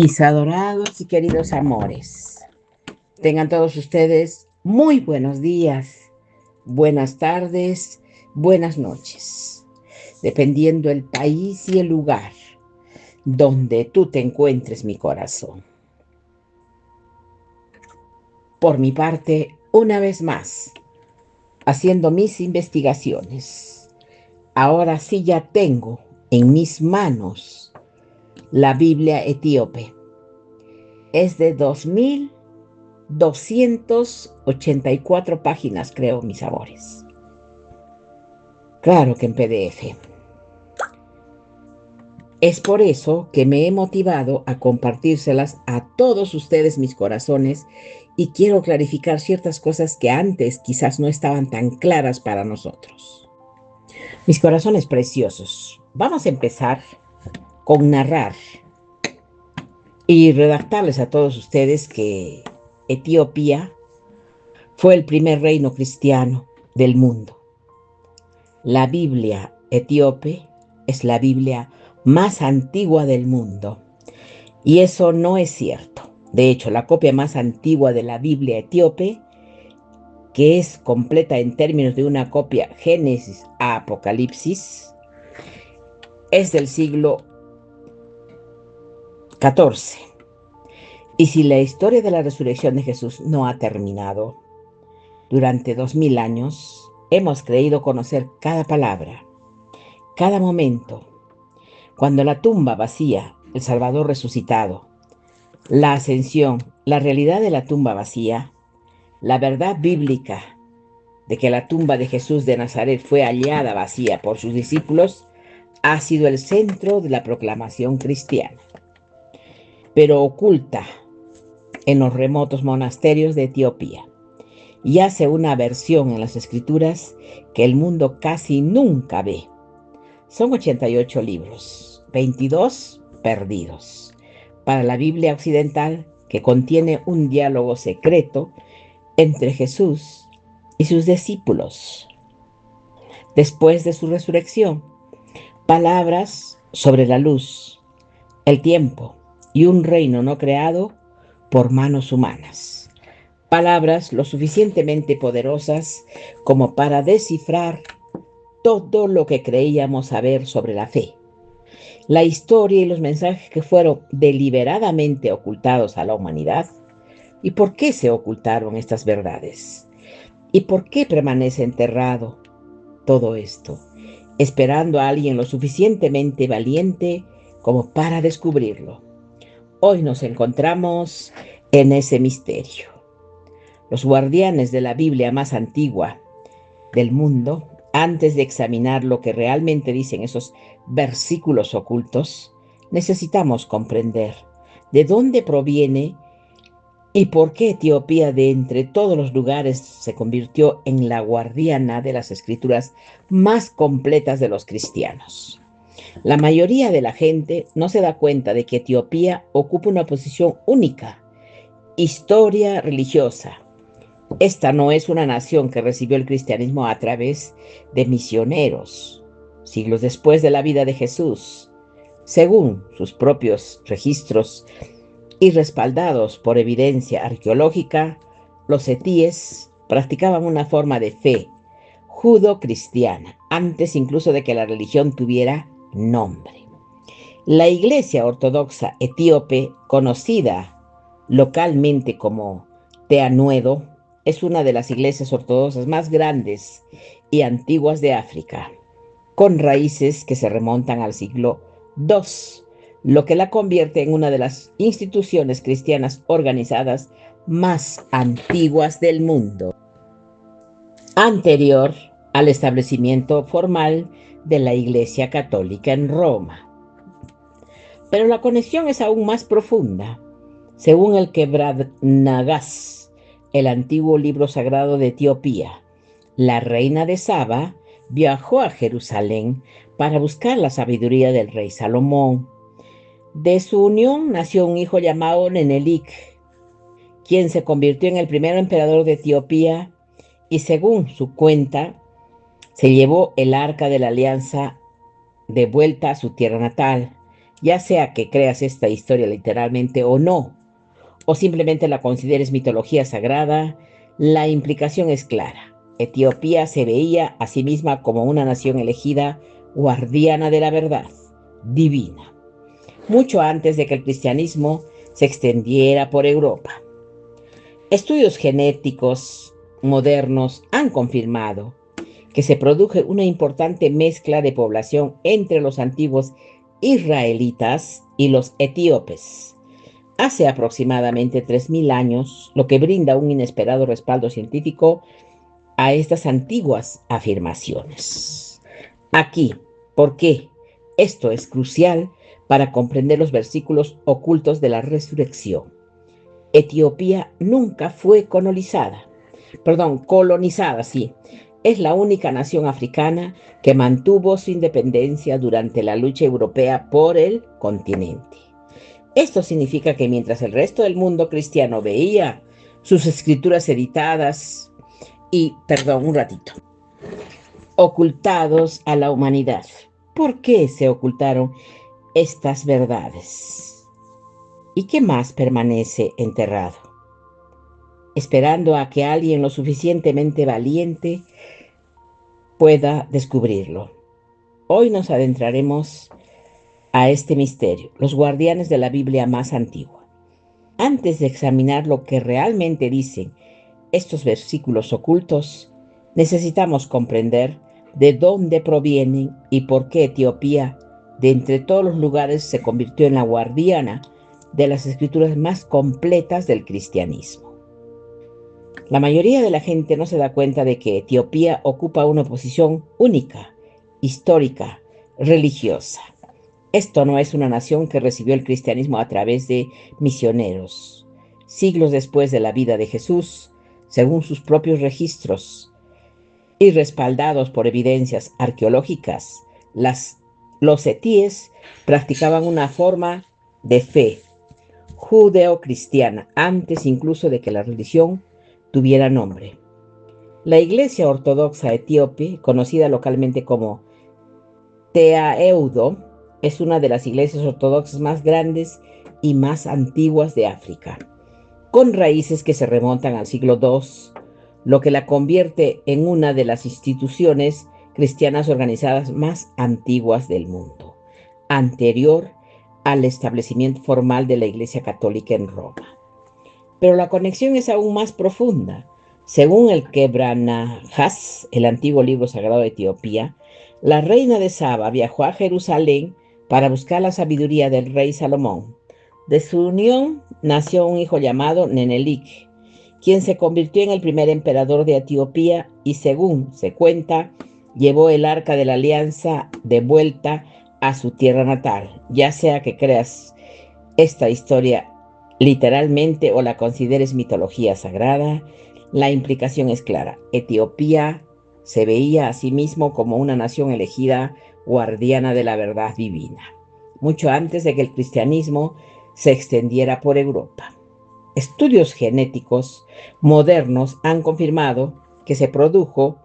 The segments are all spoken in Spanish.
Mis adorados y queridos amores, tengan todos ustedes muy buenos días, buenas tardes, buenas noches, dependiendo el país y el lugar donde tú te encuentres, mi corazón. Por mi parte, una vez más, haciendo mis investigaciones, ahora sí ya tengo en mis manos la Biblia etíope. Es de 2284 páginas, creo, mis amores. Claro que en PDF. Es por eso que me he motivado a compartírselas a todos ustedes, mis corazones, y quiero clarificar ciertas cosas que antes quizás no estaban tan claras para nosotros. Mis corazones preciosos, vamos a empezar con narrar y redactarles a todos ustedes que Etiopía fue el primer reino cristiano del mundo. La Biblia etíope es la Biblia más antigua del mundo. Y eso no es cierto. De hecho, la copia más antigua de la Biblia etíope, que es completa en términos de una copia Génesis a Apocalipsis, es del siglo XIV. Y si la historia de la resurrección de Jesús no ha terminado, durante 2000 años hemos creído conocer cada palabra, cada momento. Cuando la tumba vacía, el Salvador resucitado, la ascensión, la realidad de la tumba vacía, la verdad bíblica de que la tumba de Jesús de Nazaret fue hallada vacía por sus discípulos, ha sido el centro de la proclamación cristiana, pero oculta en los remotos monasterios de Etiopía, y hace una versión en las escrituras que el mundo casi nunca ve. Son 88 libros, 22 perdidos. Para la Biblia occidental, que contiene un diálogo secreto entre Jesús y sus discípulos. Después de su resurrección, palabras sobre la luz, el tiempo y un reino no creado por manos humanas. Palabras lo suficientemente poderosas como para descifrar todo lo que creíamos saber sobre la fe, la historia y los mensajes que fueron deliberadamente ocultados a la humanidad. ¿Y por qué se ocultaron estas verdades? ¿Y por qué permanece enterrado todo esto, esperando a alguien lo suficientemente valiente como para descubrirlo? Hoy nos encontramos en ese misterio. Los guardianes de la Biblia más antigua del mundo, antes de examinar lo que realmente dicen esos versículos ocultos, necesitamos comprender de dónde proviene y por qué Etiopía, de entre todos los lugares, se convirtió en la guardiana de las escrituras más completas de los cristianos. La mayoría de la gente no se da cuenta de que Etiopía ocupa una posición única. Historia religiosa. Esta no es una nación que recibió el cristianismo a través de misioneros, siglos después de la vida de Jesús. Según sus propios registros y respaldados por evidencia arqueológica, los etíes practicaban una forma de fe judo-cristiana, antes incluso de que la religión tuviera nombre. La Iglesia Ortodoxa Etíope, conocida localmente como Teanuedo, es una de las iglesias ortodoxas más grandes y antiguas de África, con raíces que se remontan al siglo II, lo que la convierte en una de las instituciones cristianas organizadas más antiguas del mundo, anterior al establecimiento formal de la Iglesia Católica en Roma. Pero la conexión es aún más profunda. Según el Kebra Nagas, el antiguo libro sagrado de Etiopía, la reina de Saba viajó a Jerusalén para buscar la sabiduría del rey Salomón. De su unión nació un hijo llamado Nenelik, quien se convirtió en el primer emperador de Etiopía y, según su cuenta, se llevó el arca de la alianza de vuelta a su tierra natal Ya sea que creas esta historia literalmente o no, o simplemente la consideres mitología sagrada, la implicación es clara. Etiopía se veía a sí misma como una nación elegida, guardiana de la verdad, divina, mucho antes de que el cristianismo se extendiera por Europa. Estudios genéticos modernos han confirmado que se produjo una importante mezcla de población entre los antiguos israelitas y los etíopes hace aproximadamente 3.000 años, lo que brinda un inesperado respaldo científico a estas antiguas afirmaciones. Aquí, ¿por qué? Esto es crucial para comprender los versículos ocultos de la resurrección. Etiopía nunca fue colonizada, sí. Es la única nación africana que mantuvo su independencia durante la lucha europea por el continente. Esto significa que mientras el resto del mundo cristiano veía sus escrituras editadas ocultados a la humanidad, ¿por qué se ocultaron estas verdades? ¿Y qué más permanece enterrado? Esperando a que alguien lo suficientemente valiente pueda descubrirlo. Hoy nos adentraremos a este misterio, los guardianes de la Biblia más antigua. Antes de examinar lo que realmente dicen estos versículos ocultos, necesitamos comprender de dónde provienen y por qué Etiopía, de entre todos los lugares, se convirtió en la guardiana de las escrituras más completas del cristianismo. La mayoría de la gente no se da cuenta de que Etiopía ocupa una posición única, histórica, religiosa. Esto no es una nación que recibió el cristianismo a través de misioneros. Siglos después de la vida de Jesús, según sus propios registros y respaldados por evidencias arqueológicas, los etíes practicaban una forma de fe judeocristiana antes incluso de que la religión tuviera nombre. La Iglesia Ortodoxa Etíope, conocida localmente como Teaeudo, es una de las iglesias ortodoxas más grandes y más antiguas de África, con raíces que se remontan al siglo II, lo que la convierte en una de las instituciones cristianas organizadas más antiguas del mundo, anterior al establecimiento formal de la Iglesia Católica en Roma. Pero la conexión es aún más profunda. Según el Kebra Nahas, el antiguo libro sagrado de Etiopía, la reina de Saba viajó a Jerusalén para buscar la sabiduría del rey Salomón. De su unión nació un hijo llamado Nenelik, quien se convirtió en el primer emperador de Etiopía y, según se cuenta, llevó el arca de la alianza de vuelta a su tierra natal. Ya sea que creas esta historia literalmente o la consideres mitología sagrada, la implicación es clara. Etiopía se veía a sí mismo como una nación elegida, guardiana de la verdad divina, mucho antes de que el cristianismo se extendiera por Europa. Estudios genéticos modernos han confirmado que se produjo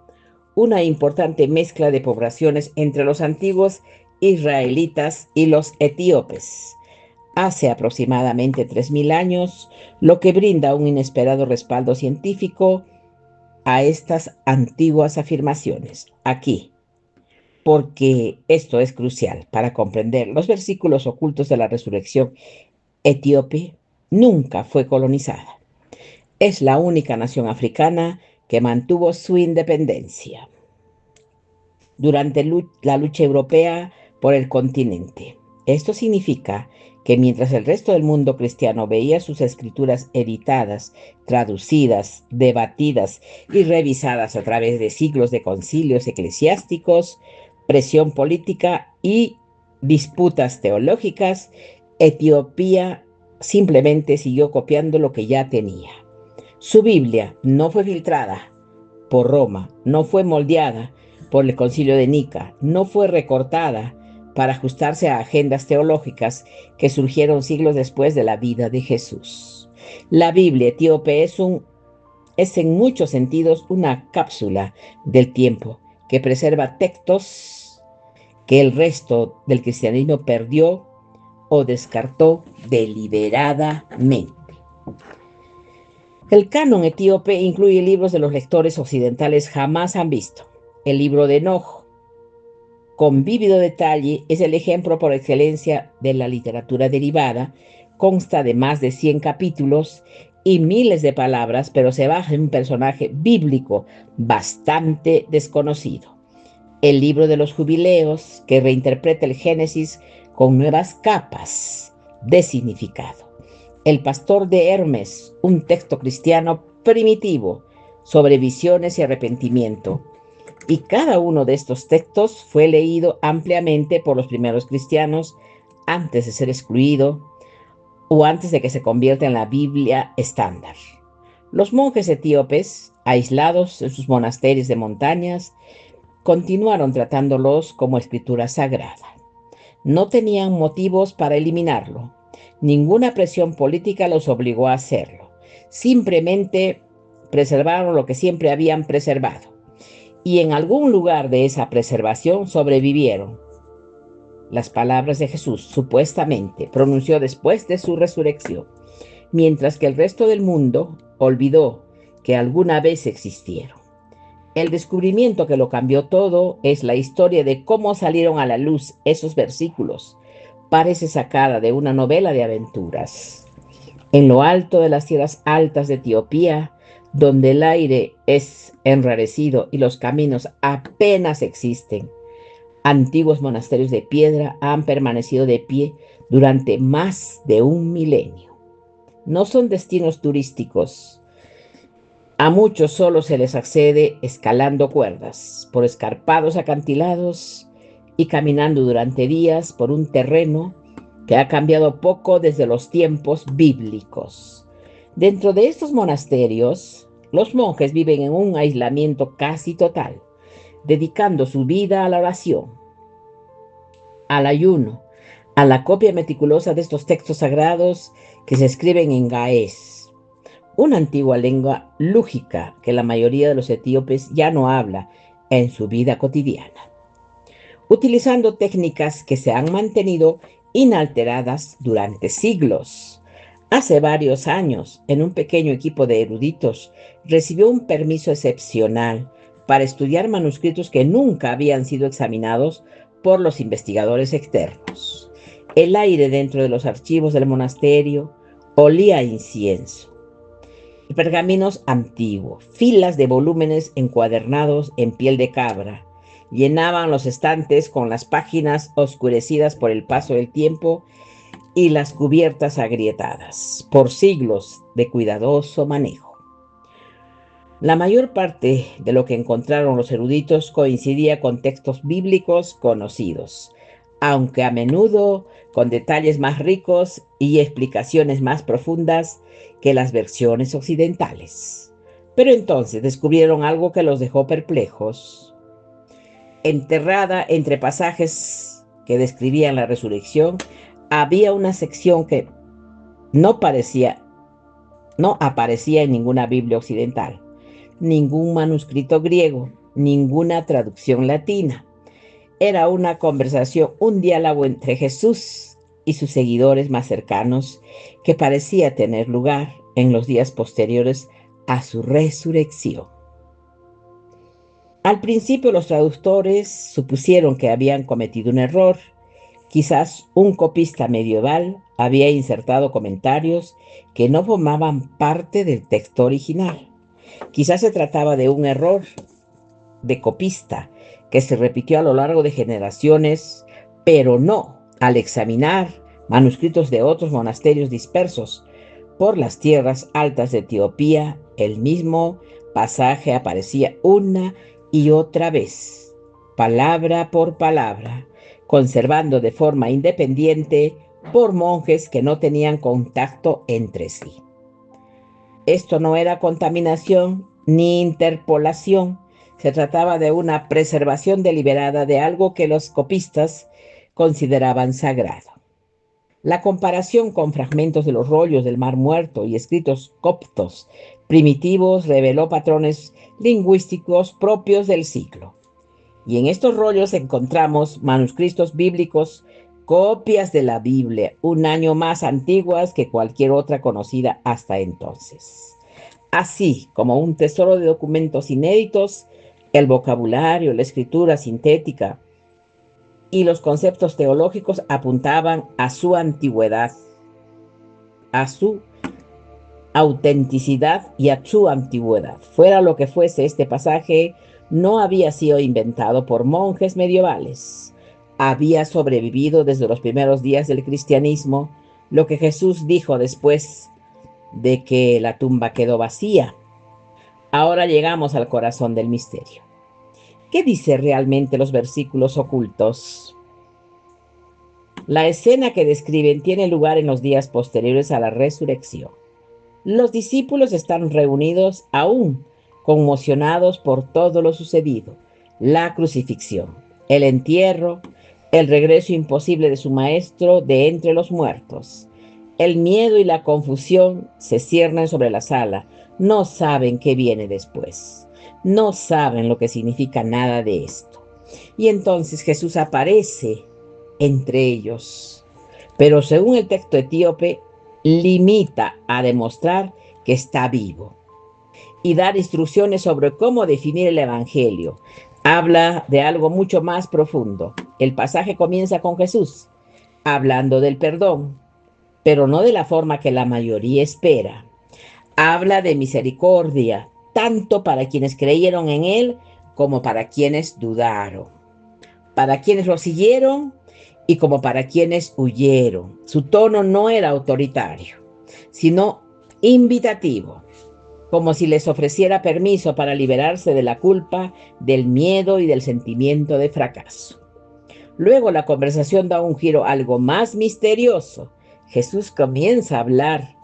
una importante mezcla de poblaciones entre los antiguos israelitas y los etíopes hace aproximadamente 3.000 años, lo que brinda un inesperado respaldo científico a estas antiguas afirmaciones. Aquí, porque esto es crucial para comprender los versículos ocultos de la resurrección. Etíope nunca fue colonizada. Es la única nación africana que mantuvo su independencia durante la lucha europea por el continente. Esto significa que mientras el resto del mundo cristiano veía sus escrituras editadas, traducidas, debatidas y revisadas a través de siglos de concilios eclesiásticos, presión política y disputas teológicas, Etiopía simplemente siguió copiando lo que ya tenía. Su Biblia no fue filtrada por Roma, no fue moldeada por el Concilio de Nica, no fue recortada para ajustarse a agendas teológicas que surgieron siglos después de la vida de Jesús. La Biblia etíope es en muchos sentidos una cápsula del tiempo que preserva textos que el resto del cristianismo perdió o descartó deliberadamente. El canon etíope incluye libros de los lectores occidentales jamás han visto. El libro de Enoch, con vívido detalle, es el ejemplo por excelencia de la literatura derivada. Consta de más de 100 capítulos y miles de palabras, pero se basa en un personaje bíblico bastante desconocido. El libro de los jubileos, que reinterpreta el Génesis con nuevas capas de significado. El pastor de Hermes, un texto cristiano primitivo sobre visiones y arrepentimiento. Y cada uno de estos textos fue leído ampliamente por los primeros cristianos antes de ser excluido o antes de que se convierta en la Biblia estándar. Los monjes etíopes, aislados en sus monasterios de montañas, continuaron tratándolos como escritura sagrada. No tenían motivos para eliminarlo. Ninguna presión política los obligó a hacerlo. Simplemente preservaron lo que siempre habían preservado. Y en algún lugar de esa preservación sobrevivieron las palabras de Jesús, supuestamente pronunció después de su resurrección, mientras que el resto del mundo olvidó que alguna vez existieron. El descubrimiento que lo cambió todo es la historia de cómo salieron a la luz esos versículos. Parece sacada de una novela de aventuras. En lo alto de las tierras altas de Etiopía, donde el aire es enrarecido y los caminos apenas existen, antiguos monasterios de piedra han permanecido de pie durante más de un milenio. No son destinos turísticos. A muchos solo se les accede escalando cuerdas, por escarpados acantilados y caminando durante días por un terreno que ha cambiado poco desde los tiempos bíblicos. Dentro de estos monasterios, los monjes viven en un aislamiento casi total, dedicando su vida a la oración, al ayuno, a la copia meticulosa de estos textos sagrados que se escriben en gaés, una antigua lengua lúgica que la mayoría de los etíopes ya no habla en su vida cotidiana, utilizando técnicas que se han mantenido inalteradas durante siglos. Hace varios años, en un pequeño equipo de eruditos, recibió un permiso excepcional para estudiar manuscritos que nunca habían sido examinados por los investigadores externos. El aire dentro de los archivos del monasterio olía a incienso. Pergaminos antiguos, filas de volúmenes encuadernados en piel de cabra, llenaban los estantes con las páginas oscurecidas por el paso del tiempo y las cubiertas agrietadas por siglos de cuidadoso manejo. La mayor parte de lo que encontraron los eruditos coincidía con textos bíblicos conocidos, aunque a menudo con detalles más ricos y explicaciones más profundas que las versiones occidentales. Pero entonces descubrieron algo que los dejó perplejos. Enterrada entre pasajes que describían la resurrección, había una sección que no aparecía en ninguna Biblia occidental, ningún manuscrito griego, ninguna traducción latina. Era una conversación, un diálogo entre Jesús y sus seguidores más cercanos que parecía tener lugar en los días posteriores a su resurrección. Al principio los traductores supusieron que habían cometido un error. Quizás un copista medieval había insertado comentarios que no formaban parte del texto original. Quizás se trataba de un error de copista que se repitió a lo largo de generaciones, pero no al examinar manuscritos de otros monasterios dispersos por las tierras altas de Etiopía. El mismo pasaje aparecía una y otra vez, palabra por palabra, conservando de forma independiente por monjes que no tenían contacto entre sí. Esto no era contaminación ni interpolación, se trataba de una preservación deliberada de algo que los copistas consideraban sagrado. La comparación con fragmentos de los rollos del Mar Muerto y escritos coptos primitivos reveló patrones lingüísticos propios del siglo. Y en estos rollos encontramos manuscritos bíblicos copias de la Biblia, un año más antiguas que cualquier otra conocida hasta entonces. Así como un tesoro de documentos inéditos, el vocabulario, la escritura sintética y los conceptos teológicos apuntaban a su antigüedad, a su autenticidad y a su antigüedad. Fuera lo que fuese, este pasaje no había sido inventado por monjes medievales. Había sobrevivido desde los primeros días del cristianismo, lo que Jesús dijo después de que la tumba quedó vacía. Ahora llegamos al corazón del misterio. ¿Qué dice realmente los versículos ocultos? La escena que describen tiene lugar en los días posteriores a la resurrección. Los discípulos están reunidos aún conmocionados por todo lo sucedido: la crucifixión, el entierro, el regreso imposible de su maestro de entre los muertos. El miedo y la confusión se ciernen sobre la sala. No saben qué viene después. No saben lo que significa nada de esto. Y entonces Jesús aparece entre ellos. Pero según el texto etíope, limita a demostrar que está vivo y dar instrucciones sobre cómo definir el Evangelio. Habla de algo mucho más profundo. El pasaje comienza con Jesús hablando del perdón, pero no de la forma que la mayoría espera. Habla de misericordia, tanto para quienes creyeron en Él como para quienes dudaron, para quienes lo siguieron y como para quienes huyeron. Su tono no era autoritario, sino invitativo, como si les ofreciera permiso para liberarse de la culpa, del miedo y del sentimiento de fracaso. Luego la conversación da un giro algo más misterioso. Jesús comienza a hablar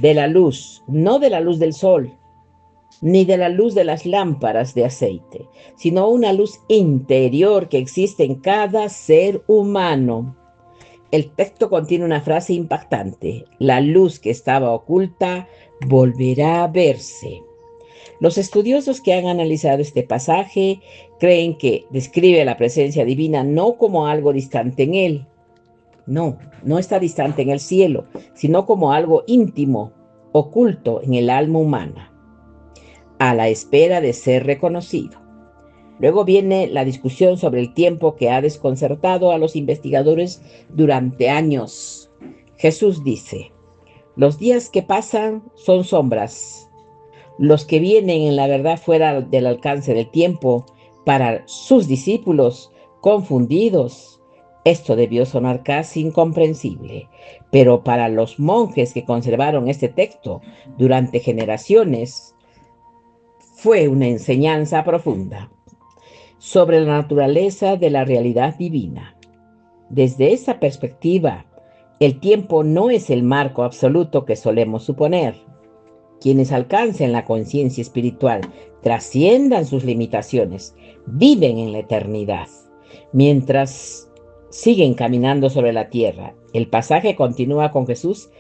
de la luz, no de la luz del sol, ni de la luz de las lámparas de aceite, sino una luz interior que existe en cada ser humano. El texto contiene una frase impactante: la luz que estaba oculta volverá a verse. Los estudiosos que han analizado este pasaje creen que describe la presencia divina no como algo distante en él. No está distante en el cielo, sino como algo íntimo, oculto en el alma humana, a la espera de ser reconocido. Luego viene la discusión sobre el tiempo que ha desconcertado a los investigadores durante años. Jesús dice: los días que pasan son sombras. Los que vienen en la verdad fuera del alcance del tiempo para sus discípulos confundidos. Esto debió sonar casi incomprensible, pero para los monjes que conservaron este texto durante generaciones fue una enseñanza profunda sobre la naturaleza de la realidad divina. Desde esa perspectiva, el tiempo no es el marco absoluto que solemos suponer. Quienes alcancen la conciencia espiritual trasciendan sus limitaciones, viven en la eternidad, mientras siguen caminando sobre la tierra. El pasaje continúa con Jesús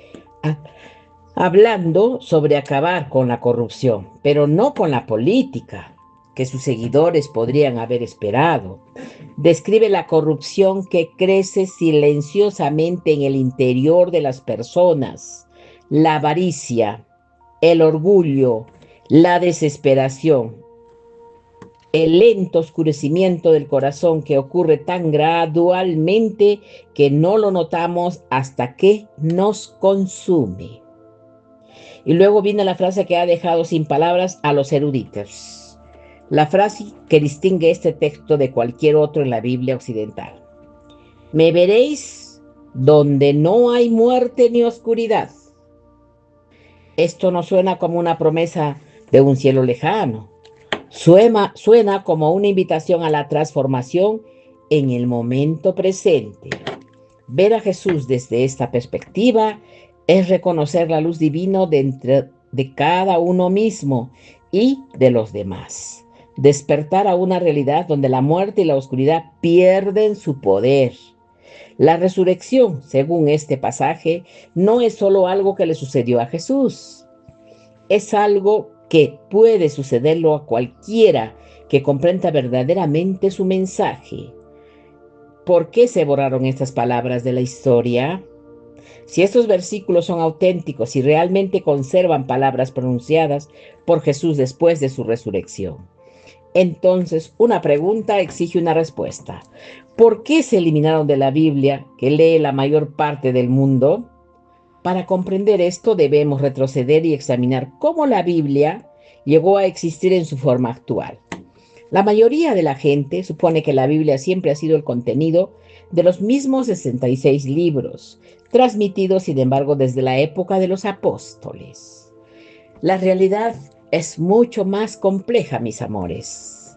hablando sobre acabar con la corrupción, pero no con la política que sus seguidores podrían haber esperado. Describe la corrupción que crece silenciosamente en el interior de las personas: la avaricia, el orgullo, la desesperación, el lento oscurecimiento del corazón que ocurre tan gradualmente que no lo notamos hasta que nos consume. Y luego viene la frase que ha dejado sin palabras a los eruditos, la frase que distingue este texto de cualquier otro en la Biblia occidental: me veréis donde no hay muerte ni oscuridad. Esto no suena como una promesa de un cielo lejano. Suena como una invitación a la transformación en el momento presente. Ver a Jesús desde esta perspectiva es reconocer la luz divina dentro de cada uno mismo y de los demás. Despertar a una realidad donde la muerte y la oscuridad pierden su poder. La resurrección, según este pasaje, no es solo algo que le sucedió a Jesús. Es algo que puede sucederlo a cualquiera que comprenda verdaderamente su mensaje. ¿Por qué se borraron estas palabras de la historia? Si estos versículos son auténticos y realmente conservan palabras pronunciadas por Jesús después de su resurrección, entonces una pregunta exige una respuesta. ¿Por qué se eliminaron de la Biblia que lee la mayor parte del mundo? Para comprender esto debemos retroceder y examinar cómo la Biblia llegó a existir en su forma actual. La mayoría de la gente supone que la Biblia siempre ha sido el contenido de los mismos 66 libros, transmitidos sin embargo desde la época de los apóstoles. La realidad es mucho más compleja, mis amores,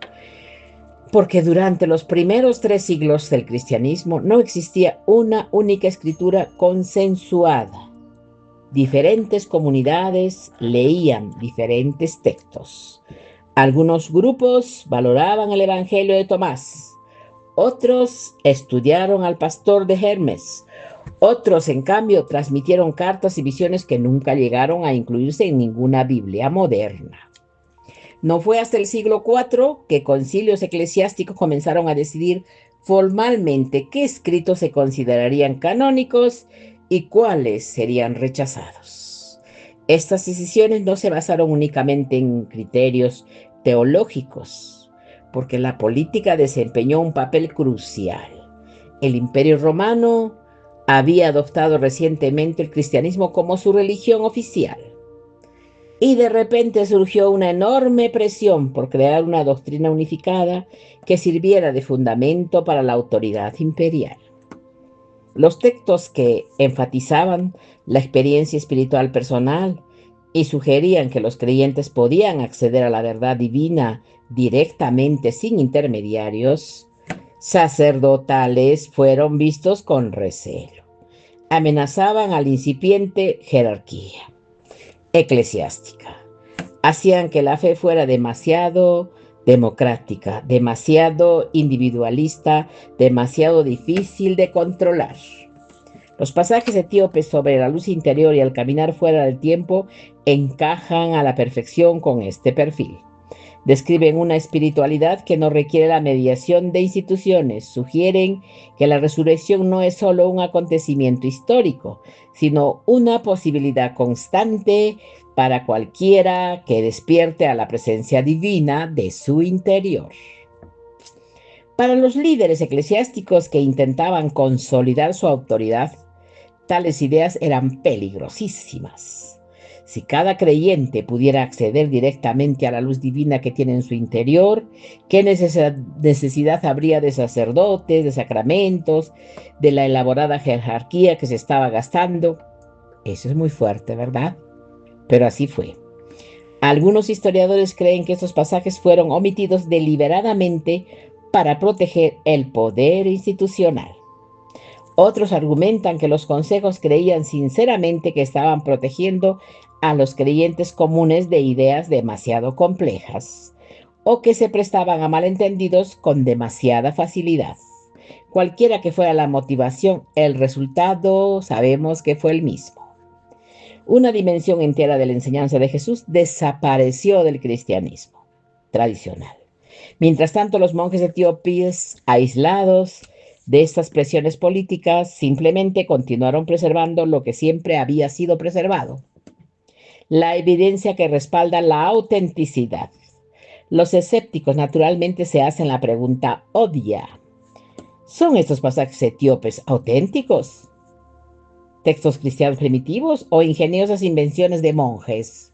porque durante los primeros 3 siglos del cristianismo no existía una única escritura consensuada. Diferentes comunidades leían diferentes textos. Algunos grupos valoraban el Evangelio de Tomás, otros estudiaron al pastor de Hermes, otros, en cambio, transmitieron cartas y visiones que nunca llegaron a incluirse en ninguna Biblia moderna. No fue hasta el siglo IV que concilios eclesiásticos comenzaron a decidir formalmente qué escritos se considerarían canónicos y cuáles serían rechazados. Estas decisiones no se basaron únicamente en criterios teológicos, porque la política desempeñó un papel crucial. El Imperio Romano había adoptado recientemente el cristianismo como su religión oficial. Y de repente surgió una enorme presión por crear una doctrina unificada que sirviera de fundamento para la autoridad imperial. Los textos que enfatizaban la experiencia espiritual personal y sugerían que los creyentes podían acceder a la verdad divina directamente sin intermediarios sacerdotales fueron vistos con recelo. Amenazaban a la incipiente jerarquía eclesiástica. Hacían que la fe fuera demasiado democrática, demasiado individualista, demasiado difícil de controlar. Los pasajes etíopes sobre la luz interior y el caminar fuera del tiempo encajan a la perfección con este perfil. Describen una espiritualidad que no requiere la mediación de instituciones. Sugieren que la resurrección no es solo un acontecimiento histórico, sino una posibilidad constante para cualquiera que despierte a la presencia divina de su interior. Para los líderes eclesiásticos que intentaban consolidar su autoridad, tales ideas eran peligrosísimas. Si cada creyente pudiera acceder directamente a la luz divina que tiene en su interior, ¿qué necesidad habría de sacerdotes, de sacramentos, de la elaborada jerarquía que se estaba gastando? Eso es muy fuerte, ¿verdad? Pero así fue. Algunos historiadores creen que estos pasajes fueron omitidos deliberadamente para proteger el poder institucional. Otros argumentan que los consejos creían sinceramente que estaban protegiendo a los creyentes comunes de ideas demasiado complejas o que se prestaban a malentendidos con demasiada facilidad. Cualquiera que fuera la motivación, el resultado sabemos que fue el mismo. Una dimensión entera de la enseñanza de Jesús desapareció del cristianismo tradicional. Mientras tanto, los monjes etíopes, aislados de estas presiones políticas, simplemente continuaron preservando lo que siempre había sido preservado: la evidencia que respalda la autenticidad. Los escépticos naturalmente se hacen la pregunta obvia: ¿son estos pasajes etíopes auténticos? ¿Textos cristianos primitivos o ingeniosas invenciones de monjes?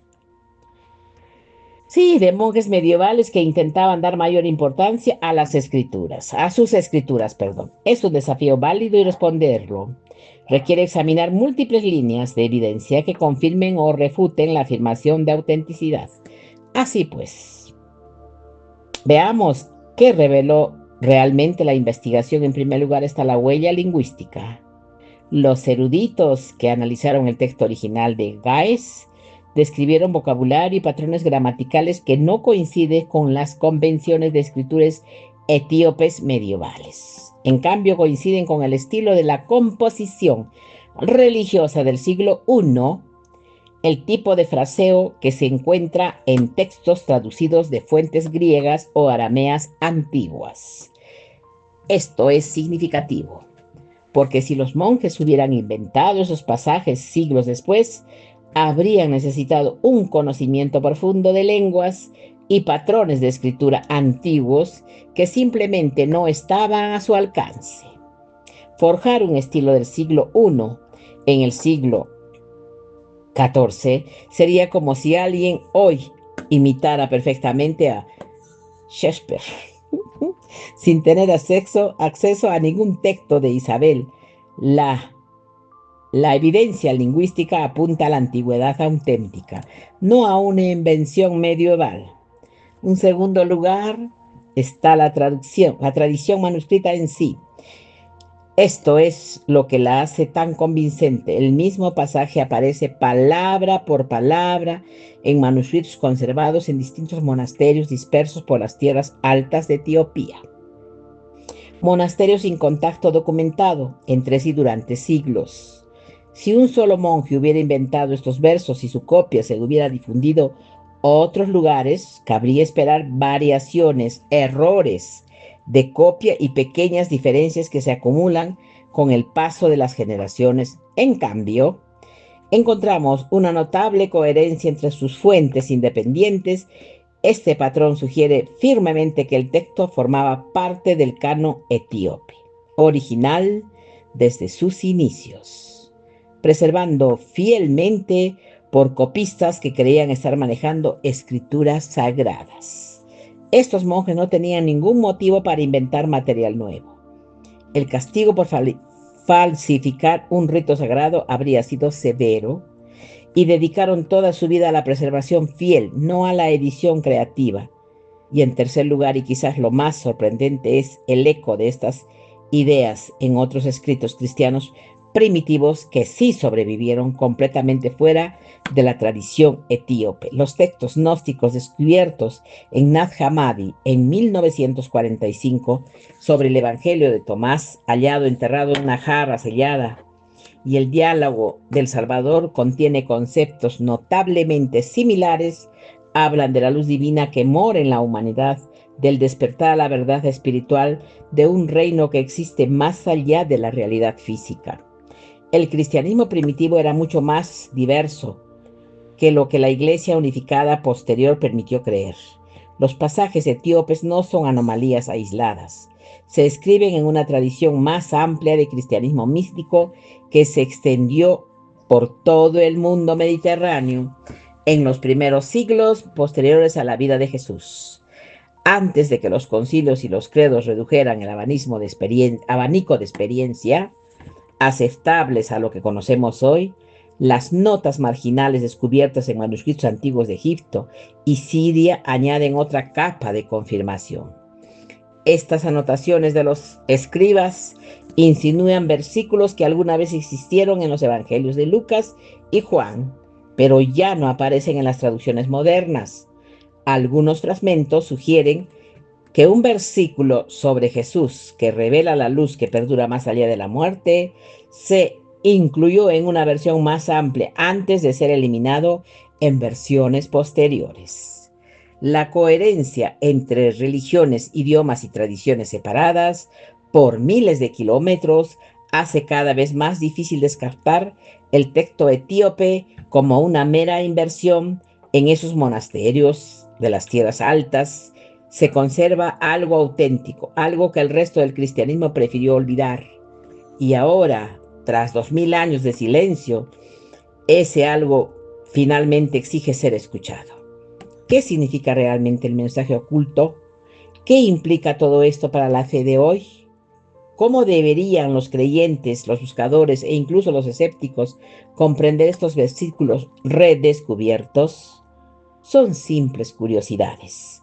Sí, de monjes medievales que intentaban dar mayor importancia a sus escrituras, perdón. Es un desafío válido y responderlo requiere examinar múltiples líneas de evidencia que confirmen o refuten la afirmación de autenticidad. Así pues, veamos qué reveló realmente la investigación. En primer lugar está la huella lingüística. Los eruditos que analizaron el texto original de Gaes describieron vocabulario y patrones gramaticales que no coinciden con las convenciones de escrituras etíopes medievales. En cambio, coinciden con el estilo de la composición religiosa del siglo I, el tipo de fraseo que se encuentra en textos traducidos de fuentes griegas o arameas antiguas. Esto es significativo, porque si los monjes hubieran inventado esos pasajes siglos después, habrían necesitado un conocimiento profundo de lenguas y patrones de escritura antiguos que simplemente no estaban a su alcance. Forjar un estilo del siglo I en el siglo XIV sería como si alguien hoy imitara perfectamente a Shakespeare sin tener acceso a ningún texto de Isabel. La, la evidencia lingüística apunta a la antigüedad auténtica, no a una invención medieval. En segundo lugar está la tradición manuscrita en sí. Esto es lo que la hace tan convincente. El mismo pasaje aparece palabra por palabra en manuscritos conservados en distintos monasterios dispersos por las tierras altas de Etiopía. Monasterios sin contacto documentado entre sí durante siglos. Si un solo monje hubiera inventado estos versos y su copia se hubiera difundido a otros lugares, cabría esperar variaciones, errores de copia y pequeñas diferencias que se acumulan con el paso de las generaciones. En cambio, encontramos una notable coherencia entre sus fuentes independientes. Este patrón sugiere firmemente que el texto formaba parte del canon etíope, original desde sus inicios, preservando fielmente por copistas que creían estar manejando escrituras sagradas. Estos monjes no tenían ningún motivo para inventar material nuevo. El castigo por falsificar un rito sagrado habría sido severo, y dedicaron toda su vida a la preservación fiel, no a la edición creativa. Y en tercer lugar, y quizás lo más sorprendente, es el eco de estas ideas en otros escritos cristianos primitivos que sí sobrevivieron completamente fuera de la tradición etíope. Los textos gnósticos descubiertos en Nag Hammadi en 1945 sobre el Evangelio de Tomás, hallado enterrado en una jarra sellada, y el diálogo del Salvador contiene conceptos notablemente similares. Hablan de la luz divina que mora en la humanidad, del despertar a la verdad espiritual, de un reino que existe más allá de la realidad física. El cristianismo primitivo era mucho más diverso que lo que la Iglesia unificada posterior permitió creer. Los pasajes etíopes no son anomalías aisladas. Se escriben en una tradición más amplia de cristianismo místico que se extendió por todo el mundo mediterráneo en los primeros siglos posteriores a la vida de Jesús. Antes de que los concilios y los credos redujeran el abanico de experiencia aceptables a lo que conocemos hoy, las notas marginales descubiertas en manuscritos antiguos de Egipto y Siria añaden otra capa de confirmación. Estas anotaciones de los escribas insinúan versículos que alguna vez existieron en los evangelios de Lucas y Juan, pero ya no aparecen en las traducciones modernas. Algunos fragmentos sugieren que un versículo sobre Jesús que revela la luz que perdura más allá de la muerte se incluyó en una versión más amplia antes de ser eliminado en versiones posteriores. La coherencia entre religiones, idiomas y tradiciones separadas por miles de kilómetros hace cada vez más difícil descartar el texto etíope como una mera inversión en esos monasterios de las tierras altas. Se conserva algo auténtico, algo que el resto del cristianismo prefirió olvidar. Y ahora, tras 2000 años de silencio, ese algo finalmente exige ser escuchado. ¿Qué significa realmente el mensaje oculto? ¿Qué implica todo esto para la fe de hoy? ¿Cómo deberían los creyentes, los buscadores e incluso los escépticos comprender estos versículos redescubiertos? Son simples curiosidades,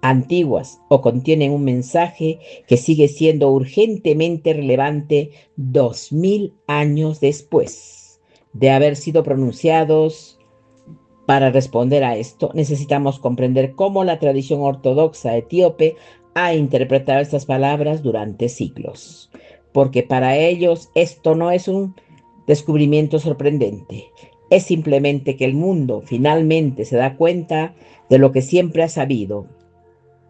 antiguas o contienen un mensaje que sigue siendo urgentemente relevante 2000 años después de haber sido pronunciados. Para responder a esto, necesitamos comprender cómo la tradición ortodoxa etíope ha interpretado estas palabras durante siglos, porque para ellos esto no es un descubrimiento sorprendente, es simplemente que el mundo finalmente se da cuenta de lo que siempre ha sabido,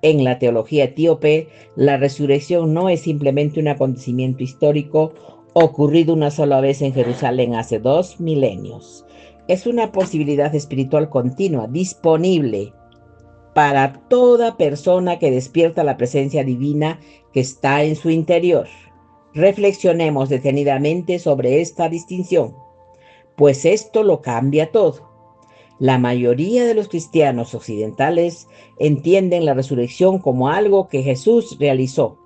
En la teología etíope, la resurrección no es simplemente un acontecimiento histórico ocurrido una sola vez en Jerusalén hace 2 milenios. Es una posibilidad espiritual continua, disponible para toda persona que despierta la presencia divina que está en su interior. Reflexionemos detenidamente sobre esta distinción, pues esto lo cambia todo. La mayoría de los cristianos occidentales entienden la resurrección como algo que Jesús realizó,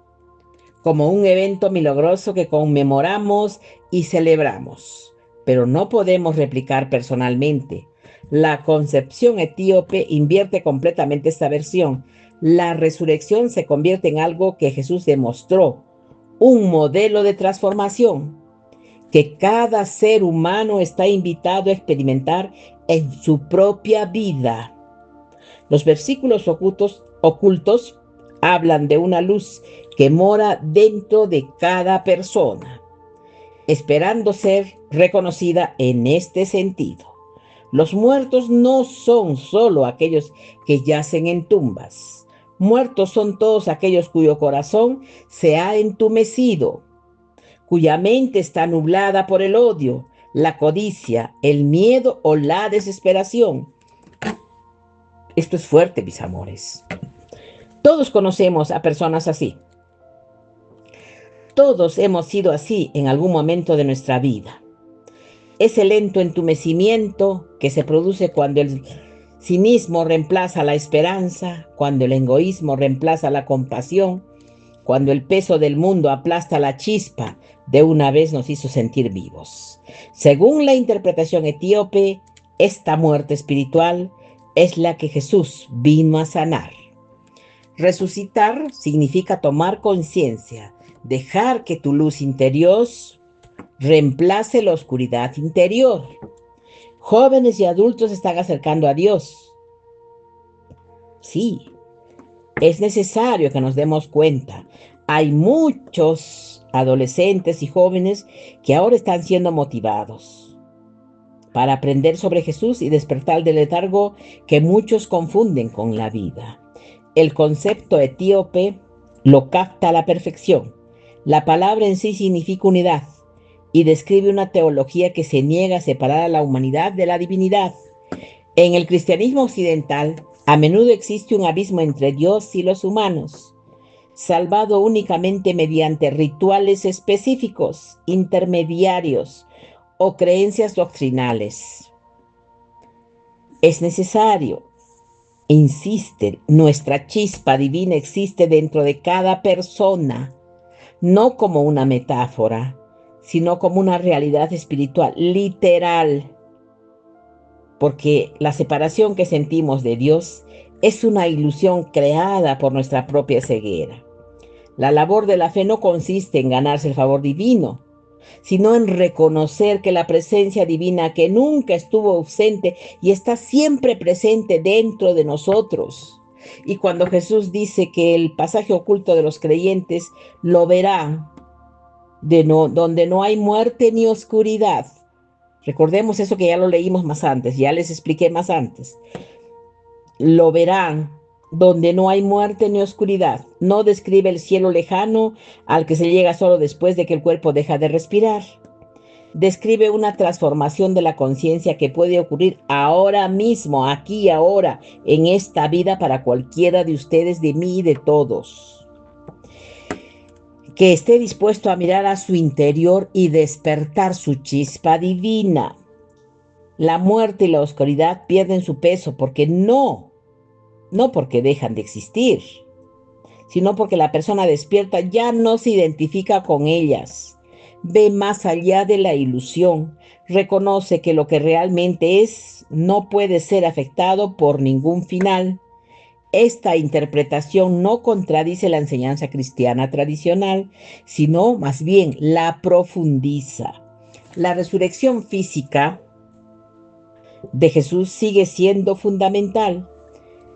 como un evento milagroso que conmemoramos y celebramos, pero no podemos replicar personalmente. La concepción etíope invierte completamente esta versión. La resurrección se convierte en algo que Jesús demostró, un modelo de transformación que cada ser humano está invitado a experimentar en su propia vida. Los versículos ocultos hablan de una luz que mora dentro de cada persona, esperando ser reconocida en este sentido. Los muertos no son solo aquellos que yacen en tumbas. Muertos son todos aquellos cuyo corazón se ha entumecido, cuya mente está nublada por el odio, la codicia, el miedo o la desesperación. Esto es fuerte, mis amores. Todos conocemos a personas así. Todos hemos sido así en algún momento de nuestra vida. Ese lento entumecimiento que se produce cuando el cinismo reemplaza la esperanza, cuando el egoísmo reemplaza la compasión, cuando el peso del mundo aplasta la chispa, de una vez nos hizo sentir vivos. Según la interpretación etíope, esta muerte espiritual es la que Jesús vino a sanar. Resucitar significa tomar conciencia, dejar que tu luz interior reemplace la oscuridad interior. Jóvenes y adultos se están acercando a Dios. Sí, es necesario que nos demos cuenta. Hay muchos adolescentes y jóvenes que ahora están siendo motivados para aprender sobre Jesús y despertar del letargo que muchos confunden con la vida. El concepto etíope lo capta a la perfección. La palabra en sí significa unidad y describe una teología que se niega a separar a la humanidad de la divinidad. En el cristianismo occidental, a menudo existe un abismo entre Dios y los humanos, salvado únicamente mediante rituales específicos, intermediarios o creencias doctrinales. Es necesario, insiste, nuestra chispa divina existe dentro de cada persona, no como una metáfora, sino como una realidad espiritual, literal. Porque la separación que sentimos de Dios es una ilusión creada por nuestra propia ceguera. La labor de la fe no consiste en ganarse el favor divino, sino en reconocer que la presencia divina que nunca estuvo ausente y está siempre presente dentro de nosotros. Y cuando Jesús dice que el pasaje oculto de los creyentes lo verán, donde no hay muerte ni oscuridad. Recordemos eso que ya lo leímos más antes, ya les expliqué más antes. Lo verán donde no hay muerte ni oscuridad. No describe el cielo lejano al que se llega solo después de que el cuerpo deja de respirar. Describe una transformación de la conciencia que puede ocurrir ahora mismo, aquí y ahora, en esta vida para cualquiera de ustedes, de mí y de todos. Que esté dispuesto a mirar a su interior y despertar su chispa divina. La muerte y la oscuridad pierden su peso porque no porque dejan de existir, sino porque la persona despierta ya no se identifica con ellas. Ve más allá de la ilusión, reconoce que lo que realmente es no puede ser afectado por ningún final. Esta interpretación no contradice la enseñanza cristiana tradicional, sino más bien la profundiza. La resurrección física de Jesús sigue siendo fundamental.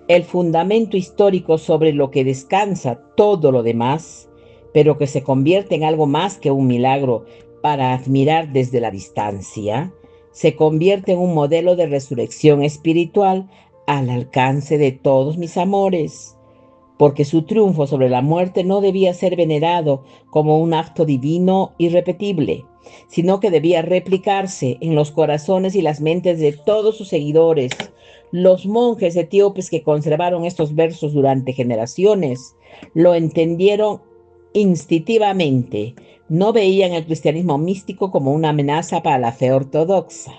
El fundamento histórico sobre lo que descansa todo lo demás, pero que se convierte en algo más que un milagro para admirar desde la distancia, se convierte en un modelo de resurrección espiritual al alcance de todos mis amores. porque su triunfo sobre la muerte no debía ser venerado como un acto divino irrepetible, sino que debía replicarse en los corazones y las mentes de todos sus seguidores. Los monjes etíopes que conservaron estos versos durante generaciones lo entendieron instintivamente. No veían el cristianismo místico como una amenaza para la fe ortodoxa.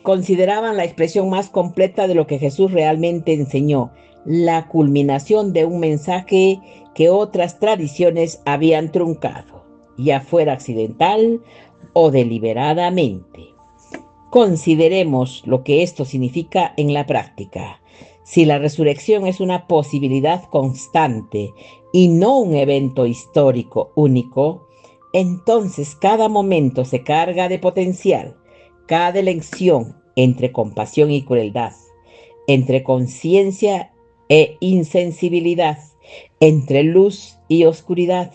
Consideraban la expresión más completa de lo que Jesús realmente enseñó, la culminación de un mensaje que otras tradiciones habían truncado, ya fuera accidental o deliberadamente. Consideremos lo que esto significa en la práctica. Si la resurrección es una posibilidad constante y no un evento histórico único, entonces cada momento se carga de potencial. Cada elección entre compasión y crueldad, entre conciencia e insensibilidad, entre luz y oscuridad,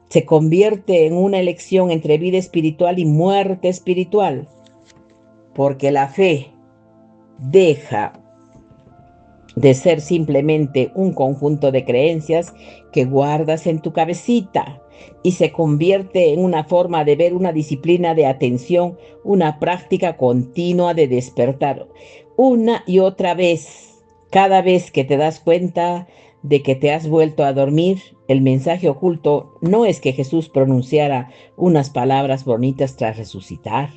se convierte en una elección entre vida espiritual y muerte espiritual, porque la fe deja de ser simplemente un conjunto de creencias que guardas en tu cabecita y se convierte en una forma de ver, una disciplina de atención, una práctica continua de despertar una y otra vez. Cada vez que te das cuenta de que te has vuelto a dormir, el mensaje oculto no es que Jesús pronunciara unas palabras bonitas tras resucitar.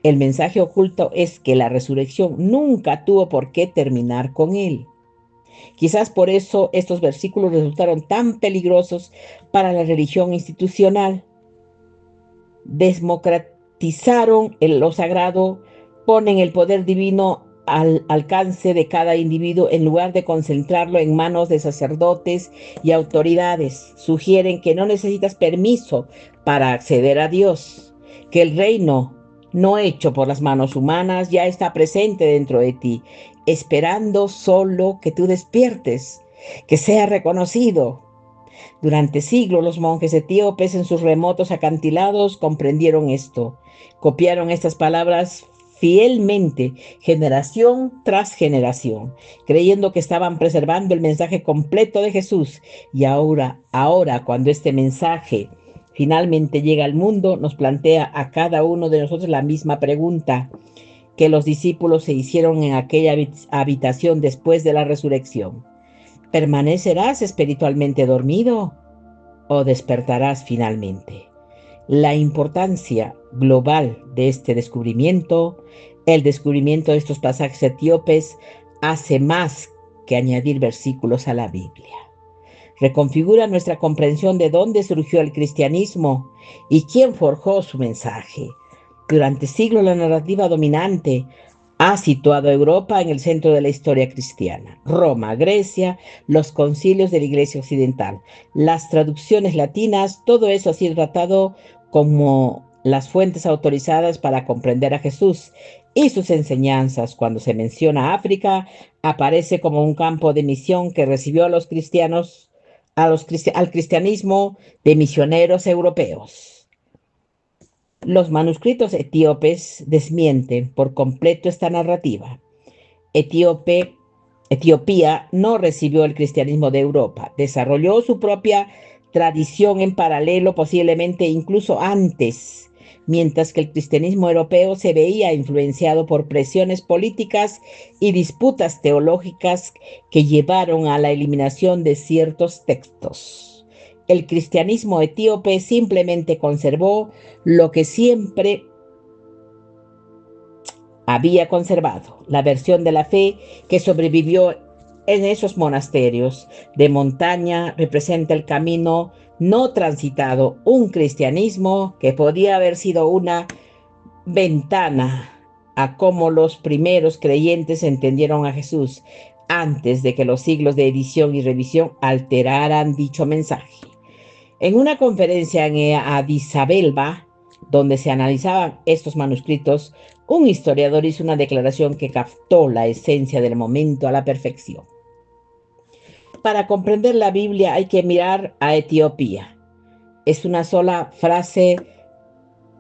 El mensaje oculto es que la resurrección nunca tuvo por qué terminar con él. Quizás por eso estos versículos resultaron tan peligrosos para la religión institucional. Desmocratizaron lo sagrado, ponen el poder divino al alcance de cada individuo en lugar de concentrarlo en manos de sacerdotes y autoridades. Sugieren que no necesitas permiso para acceder a Dios, que el reino no hecho por las manos humanas ya está presente dentro de ti, esperando solo que tú despiertes, que sea reconocido. Durante siglos los monjes etíopes en sus remotos acantilados comprendieron esto, copiaron estas palabras fielmente, generación tras generación, creyendo que estaban preservando el mensaje completo de Jesús. Y ahora cuando este mensaje finalmente llega al mundo, nos plantea a cada uno de nosotros la misma pregunta que los discípulos se hicieron en aquella habitación después de la resurrección. ¿Permanecerás espiritualmente dormido o despertarás finalmente? La importancia global de este descubrimiento, el descubrimiento de estos pasajes etíopes, hace más que añadir versículos a la Biblia. Reconfigura nuestra comprensión de dónde surgió el cristianismo y quién forjó su mensaje. Durante siglos la narrativa dominante ha situado a Europa en el centro de la historia cristiana. Roma, Grecia, los concilios de la Iglesia Occidental, las traducciones latinas, todo eso ha sido tratado como las fuentes autorizadas para comprender a Jesús y sus enseñanzas. Cuando se menciona África, aparece como un campo de misión que recibió a los cristianos, al cristianismo de misioneros europeos. Los manuscritos etíopes desmienten por completo esta narrativa. Etiopía no recibió el cristianismo de Europa, desarrolló su propia tradición en paralelo, posiblemente incluso antes, mientras que el cristianismo europeo se veía influenciado por presiones políticas y disputas teológicas que llevaron a la eliminación de ciertos textos. El cristianismo etíope simplemente conservó lo que siempre había conservado, la versión de la fe que sobrevivió en esos monasterios de montaña. Representa el camino no transitado, un cristianismo que podía haber sido una ventana a cómo los primeros creyentes entendieron a Jesús antes de que los siglos de edición y revisión alteraran dicho mensaje. En una conferencia en Addis Abeba, donde se analizaban estos manuscritos, un historiador hizo una declaración que captó la esencia del momento a la perfección. Para comprender la Biblia hay que mirar a Etiopía. Es una sola frase,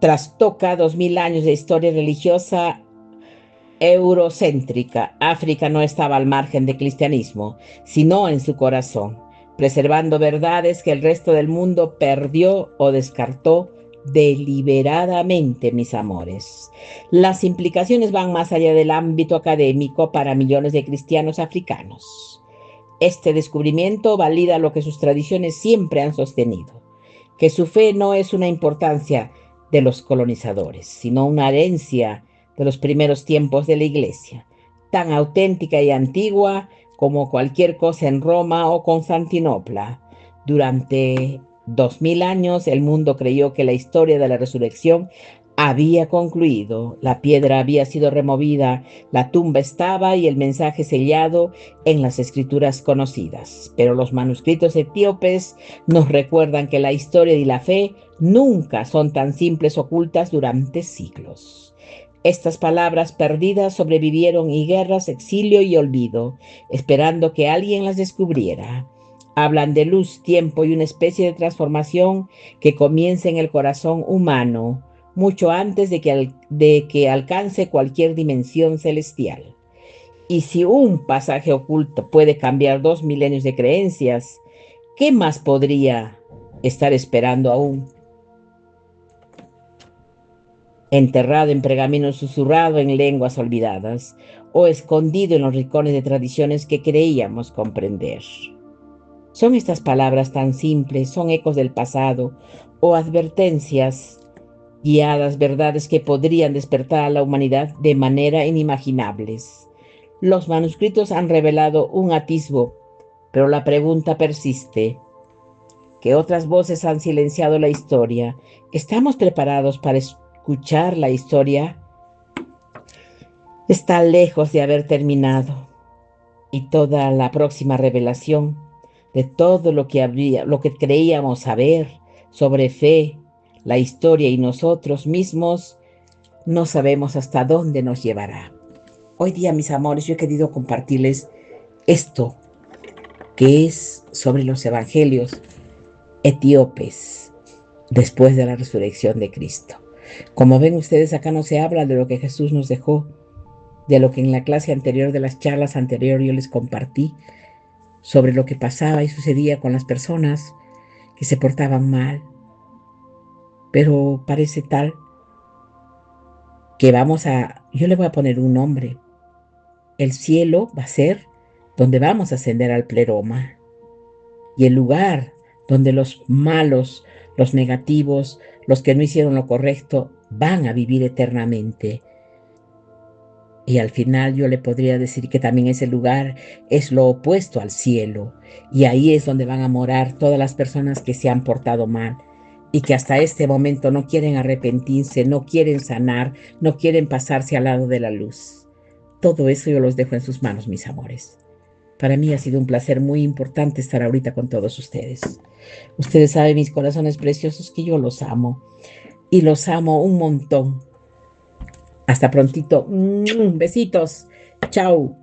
trastoca 2000 años de historia religiosa eurocéntrica, África no estaba al margen del cristianismo, sino en su corazón, preservando verdades que el resto del mundo perdió o descartó deliberadamente, mis amores. Las implicaciones van más allá del ámbito académico para millones de cristianos africanos. Este descubrimiento valida lo que sus tradiciones siempre han sostenido, que su fe no es una importancia de los colonizadores, sino una herencia de los primeros tiempos de la Iglesia, tan auténtica y antigua como cualquier cosa en Roma o Constantinopla. Durante 2000 años el mundo creyó que la historia de la resurrección había concluido, la piedra había sido removida, la tumba estaba y el mensaje sellado en las escrituras conocidas. Pero los manuscritos etíopes nos recuerdan que la historia y la fe nunca son tan simples ocultas durante siglos. Estas palabras perdidas sobrevivieron y guerras, exilio y olvido, esperando que alguien las descubriera. Hablan de luz, tiempo y una especie de transformación que comienza en el corazón humano, mucho antes de que alcance cualquier dimensión celestial. Y si un pasaje oculto puede cambiar 2 milenios de creencias, ¿qué más podría estar esperando aún? Enterrado en pergamino susurrado en lenguas olvidadas, o escondido en los rincones de tradiciones que creíamos comprender. Son estas palabras tan simples, son ecos del pasado o advertencias guiadas, verdades que podrían despertar a la humanidad de manera inimaginables. Los manuscritos han revelado un atisbo, pero la pregunta persiste. ¿Qué otras voces han silenciado la historia? ¿Estamos preparados para escuchar la historia? Está lejos de haber terminado, y toda la próxima revelación de todo lo que creíamos saber sobre fe, la historia y nosotros mismos, no sabemos hasta dónde nos llevará. Hoy día, mis amores, yo he querido compartirles esto que es sobre los evangelios etíopes después de la resurrección de Cristo. Como ven ustedes, acá no se habla de lo que Jesús nos dejó, de lo que en la clase anterior, de las charlas anteriores yo les compartí, sobre lo que pasaba y sucedía con las personas que se portaban mal. Pero parece tal que yo le voy a poner un nombre. El cielo va a ser donde vamos a ascender al pleroma. Y el lugar donde los malos, los negativos, los que no hicieron lo correcto, van a vivir eternamente. Y al final yo le podría decir que también ese lugar es lo opuesto al cielo. Y ahí es donde van a morar todas las personas que se han portado mal y que hasta este momento no quieren arrepentirse, no quieren sanar, no quieren pasarse al lado de la luz. Todo eso yo los dejo en sus manos, mis amores. Para mí ha sido un placer muy importante estar ahorita con todos ustedes. Ustedes saben, mis corazones preciosos, que yo los amo. Y los amo un montón. Hasta prontito. Besitos. Chao.